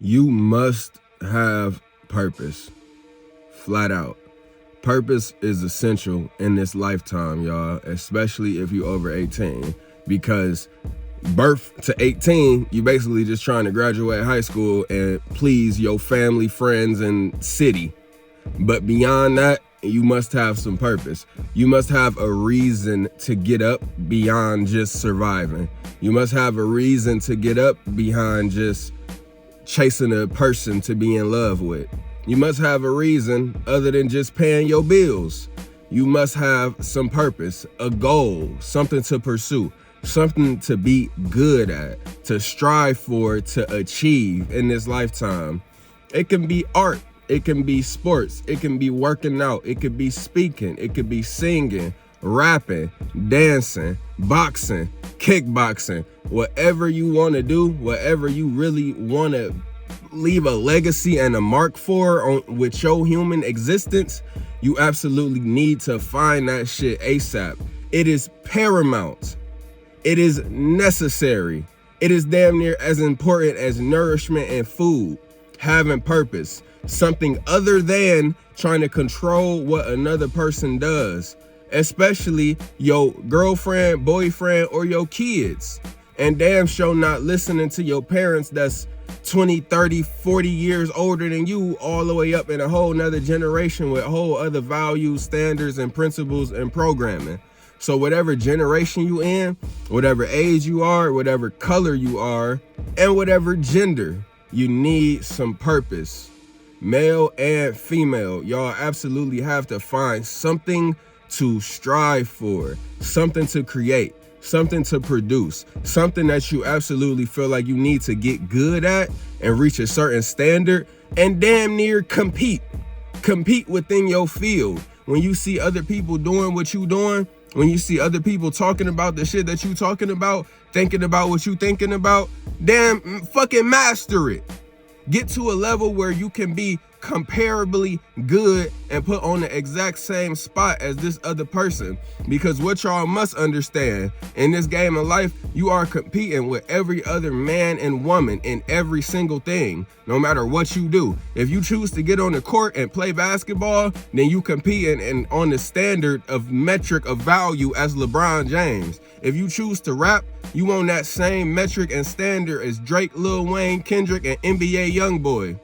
You must have purpose, flat out. Purpose is essential in this lifetime, y'all, especially if you're over 18, because birth to 18, you basically just trying to graduate high school and please your family, friends, and city. But beyond that, you must have some purpose. You must have a reason to get up beyond just surviving. You must have a reason to get up behind just chasing a person to be in love with. You must have a reason other than just paying your bills. You must have some purpose, a goal, something to pursue, something to be good at, to strive for, to achieve in this lifetime. It can be art, it can be sports, it can be working out, it could be speaking, it could be singing, rapping, dancing, boxing, kickboxing, whatever you want to do, whatever you really want to leave a legacy and a mark for with your human existence, you absolutely need to find that shit ASAP. It is paramount. It is necessary. It is damn near as important as nourishment and food. Having purpose, something other than trying to control what another person does, especially your girlfriend, boyfriend, or your kids. And damn sure not listening to your parents that's 20, 30, 40 years older than you, all the way up in a whole nother generation with whole other values, standards, and principles and programming. So whatever generation you in, whatever age you are, whatever color you are, and whatever gender, you need some purpose. Male and female, y'all absolutely have to find something to strive for, something to create, something to produce, something that you absolutely feel like you need to get good at and reach a certain standard and damn near compete within your field. When you see other people doing what you doing, when you see other people talking about the shit that you talking about, thinking about what you thinking about, damn, fucking master it. Get to a level where you can be comparably good and put on the exact same spot as this other person. Because what y'all must understand, in this game of life, you are competing with every other man and woman in every single thing, no matter what you do. If you choose to get on the court and play basketball, then you compete and on the standard of metric of value as LeBron James. If you choose to rap, you on that same metric and standard as Drake, Lil Wayne, Kendrick, and NBA Youngboy.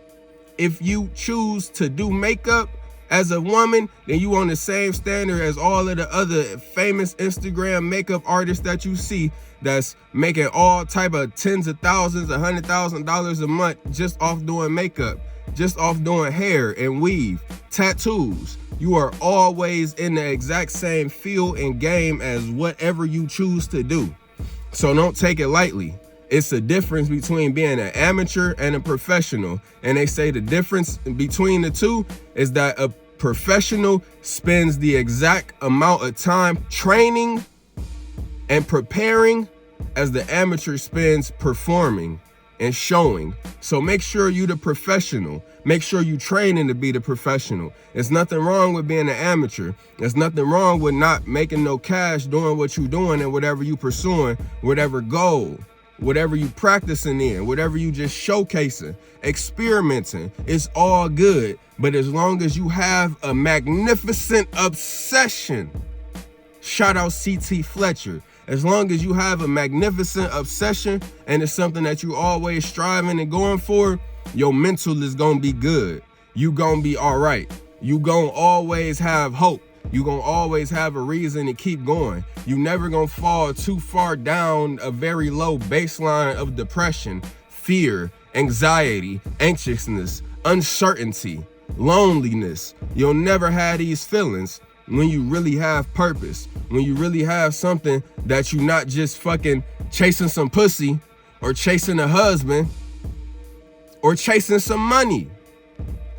If you choose to do makeup as a woman, then you on the same standard as all of the other famous Instagram makeup artists that you see that's making all type of tens of thousands, $100,000 a month just off doing makeup, just off doing hair and weave, tattoos. You are always in the exact same field and game as whatever you choose to do. So don't take it lightly. It's a difference between being an amateur and a professional. And they say the difference between the two is that a professional spends the exact amount of time training and preparing as the amateur spends performing and showing. So make sure you the professional. Make sure you training to be the professional. There's nothing wrong with being an amateur. There's nothing wrong with not making no cash doing what you doing and whatever you pursuing, whatever goal, whatever you practicing in, whatever you just showcasing, experimenting. It's all good. But as long as you have a magnificent obsession, shout out CT Fletcher. As long as you have a magnificent obsession and it's something that you always striving and going for, your mental is gonna be good. You gonna be all right. You gonna always have hope. You gonna always have a reason to keep going. You never gonna fall too far down a very low baseline of depression, fear, anxiety, anxiousness, uncertainty, loneliness. You'll never have these feelings when you really have purpose, when you really have something that you not just fucking chasing some pussy or chasing a husband or chasing some money.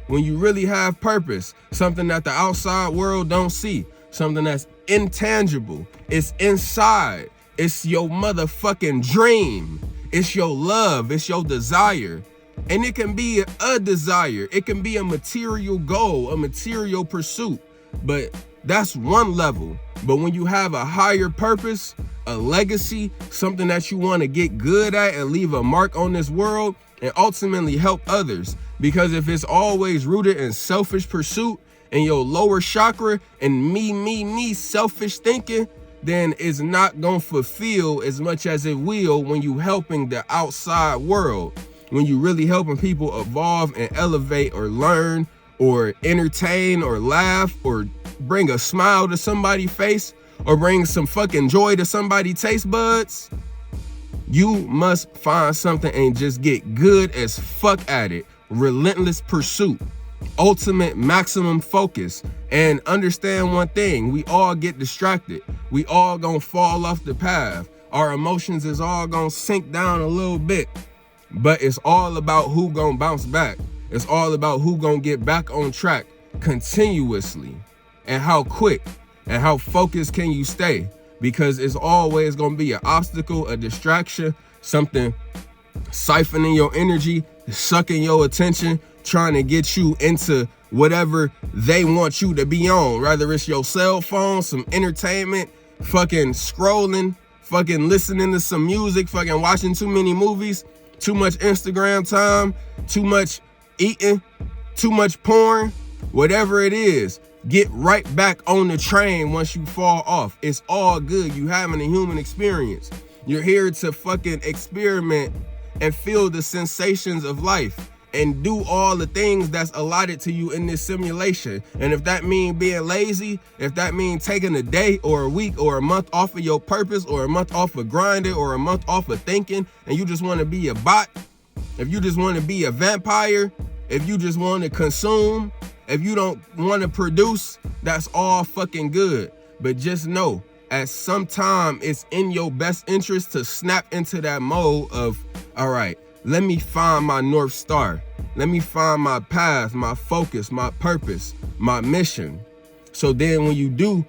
When you really have purpose, something that the outside world don't see, something that's intangible, it's inside, it's your motherfucking dream, it's your love, it's your desire. And it can be a desire, it can be a material goal, a material pursuit, but that's one level. But when you have a higher purpose, a legacy, something that you want to get good at and leave a mark on this world, and ultimately help others. Because if it's always rooted in selfish pursuit and your lower chakra and me, selfish thinking, then it's not gonna fulfill as much as it will when you helping the outside world, when you really helping people evolve and elevate or learn or entertain or laugh or bring a smile to somebody's face or bring some fucking joy to somebody's taste buds. You must find something and just get good as fuck at it. Relentless pursuit, ultimate maximum focus, and understand one thing: we all get distracted. We all gonna fall off the path. Our emotions is all gonna sink down a little bit, but it's all about who gonna bounce back. It's all about who gonna get back on track continuously, and how quick and how focused can you stay, because it's always gonna be an obstacle, a distraction, something siphoning your energy, sucking your attention, trying to get you into whatever they want you to be on, whether it's your cell phone, some entertainment, fucking scrolling, fucking listening to some music, fucking watching too many movies, too much Instagram time, too much eating, too much porn, whatever it is. Get right back on the train once you fall off. It's all good. You having a human experience. You're here to fucking experiment and feel the sensations of life and do all the things that's allotted to you in this simulation. And if that means being lazy, if that means taking a day or a week or a month off of your purpose, or a month off of grinding, or a month off of thinking, and you just want to be a bot, if you just want to be a vampire, if you just want to consume, if you don't want to produce, that's all fucking good. But just know, at some time, it's in your best interest to snap into that mode of, all right, let me find my North Star. Let me find my path, my focus, my purpose, my mission. So then when you do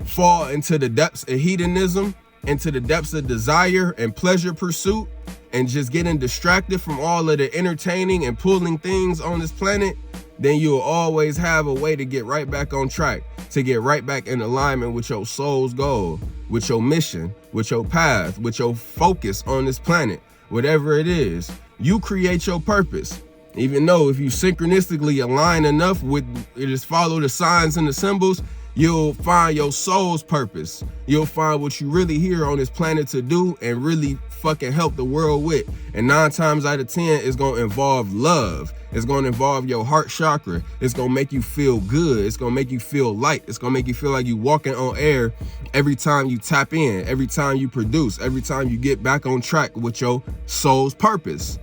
fall into the depths of hedonism, into the depths of desire and pleasure pursuit, and just getting distracted from all of the entertaining and pulling things on this planet, then you'll always have a way to get right back on track, to get right back in alignment with your soul's goal, with your mission, with your path, with your focus on this planet. Whatever it is, you create your purpose. Even though if you synchronistically align enough with, just follow the signs and the symbols, you'll find your soul's purpose. You'll find what you really here on this planet to do and really fucking help the world with. And 9 times out of 10, it's gonna involve love. It's gonna involve your heart chakra. It's gonna make you feel good. It's gonna make you feel light. It's gonna make you feel like you walking on air every time you tap in, every time you produce, every time you get back on track with your soul's purpose.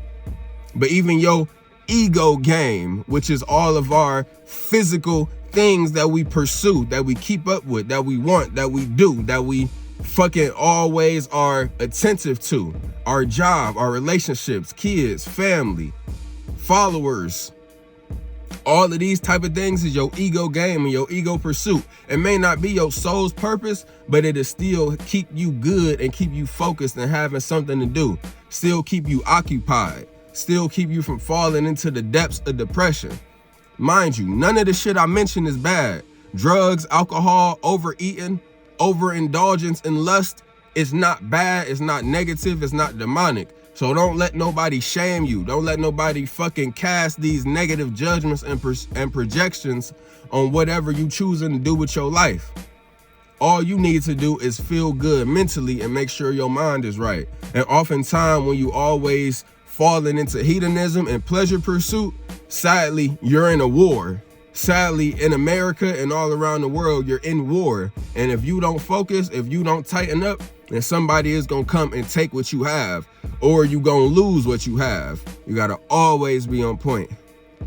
But even your ego game, which is all of our physical things that we pursue, that we keep up with, that we want, that we do, that we fucking always are attentive to, our job, our relationships, kids, family, followers, all of these type of things is your ego game and your ego pursuit. It may not be your soul's purpose, but it'll still keep you good and keep you focused and having something to do, still keep you occupied, still keep you from falling into the depths of depression. Mind you, none of the shit I mentioned is bad. Drugs, alcohol, overeating, overindulgence in lust is not bad, it's not negative, it's not demonic. So don't let nobody shame you. Don't let nobody fucking cast these negative judgments and projections on whatever you choosing to do with your life. All you need to do is feel good mentally and make sure your mind is right. And oftentimes when you always falling into hedonism and pleasure pursuit, sadly, you're in a war. Sadly, in America and all around the world, you're in war. And if you don't focus, if you don't tighten up, then somebody is gonna come and take what you have, or you gonna lose what you have. You gotta always be on point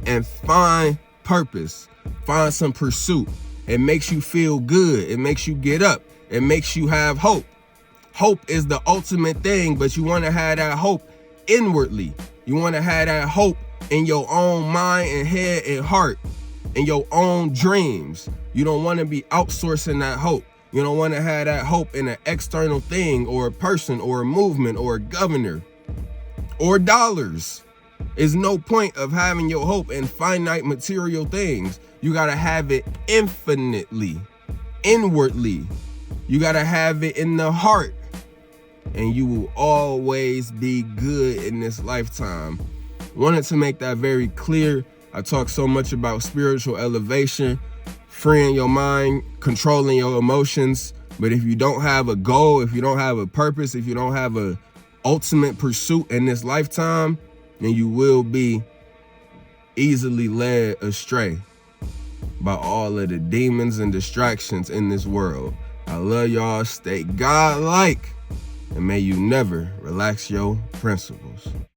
and find purpose, find some pursuit. It makes you feel good. It makes you get up. It makes you have hope. Hope is the ultimate thing, but you wanna have that hope inwardly. You wanna have that hope in your own mind and head and heart, in your own dreams. You don't want to be outsourcing that hope. You don't want to have that hope in an external thing or a person or a movement or a governor or dollars. There's no point of having your hope in finite material things. You got to have it infinitely, inwardly. You got to have it in the heart, and you will always be good in this lifetime. Wanted to make that very clear. I talk so much about spiritual elevation, freeing your mind, controlling your emotions. But if you don't have a goal, if you don't have a purpose, if you don't have a ultimate pursuit in this lifetime, then you will be easily led astray by all of the demons and distractions in this world. I love y'all. Stay godlike, and may you never relax your principles.